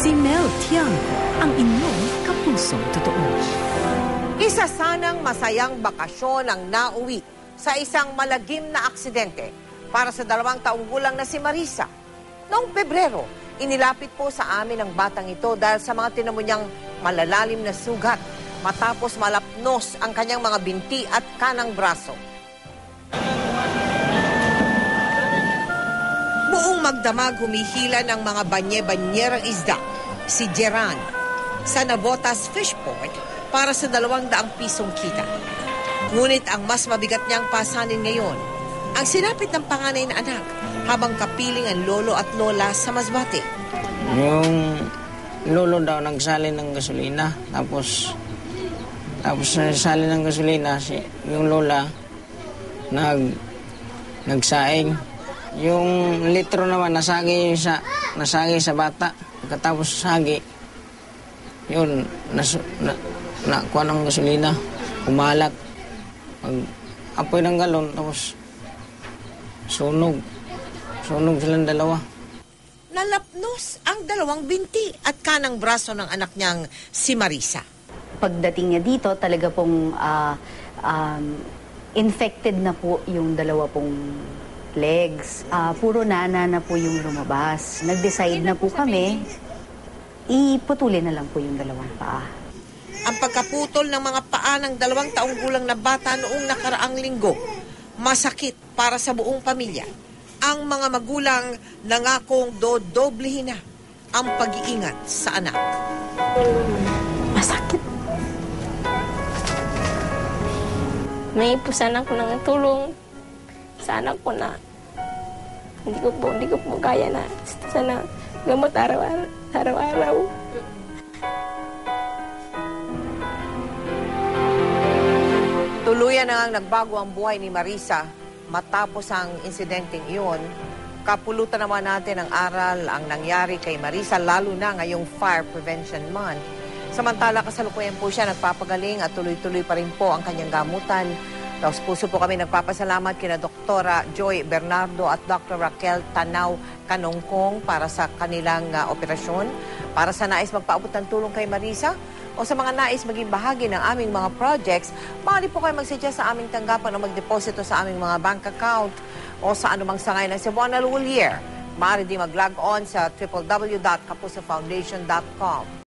Si Mel Tiangco, ang inyong kapusong totoo. Isa sanang masayang bakasyon ang nauwi sa isang malagim na aksidente para sa 2 taong gulang na si Marisa. Noong Pebrero, inilapit po sa amin ang batang ito dahil sa mga tinamo niyang malalalim na sugat matapos malapnos ang kanyang mga binti at kanang braso. Buong magdamag humihila ng mga banye-banyerang isda si Geran sa Navotas Fishport para sa 200 pisong kita. Ngunit ang mas mabigat niyang pasanin ngayon, ang sinapit ng panganay na anak habang kapiling ang lolo at lola sa Masbate. Yung lolo daw nagsali ng gasolina, tapos nagsali ng gasolina, yung lola nagsaing. Yung litro naman nasagi sa bata. Pagkatapos sagi, yun, nakuha ng gasolina, kumalat. Apoy ng galon, tapos sunog silang dalawa. Nalapnos ang 2 binti at kanang braso ng anak niyang si Marisa. Pagdating niya dito, talaga pong infected na po yung 2 pong legs. Puro nana na po yung lumabas. Nag-decide na po kami, iputulin na lang po yung 2 paa. Ang pagkaputol ng mga paa ng 2 taong gulang na bata noong nakaraang linggo, masakit para sa buong pamilya. Ang mga magulang nangakong dodoblihin na ang pag-iingat sa anak. Masakit. May po sana ko ng tulong sa anak ko na hindi ko po kaya na sana gamot araw-araw. Tuluyan na ngang nagbago ang buhay ni Marisa matapos ang insidenteng iyon. Kapulutan naman natin ang aral ang nangyari kay Marisa, lalo na ngayong Fire Prevention Month. Samantala, kasalukuyan po siya nagpapagaling at tuloy-tuloy pa rin po ang kanyang gamutan. Taos puso po kami nagpapasalamat kina Dr. Joy Bernardo at Dr. Raquel Tanaw Kanongkong para sa kanilang operasyon. Para sa nais magpaabot ng tulong kay Marisa o sa mga nais maging bahagi ng aming mga projects, maaari po kayo magsuggest sa aming tanggapan o magdeposito sa aming mga bank account o sa anumang sangay ng Cebuana Lulier. Maaari din mag-log on sa www.kapusofoundation.com.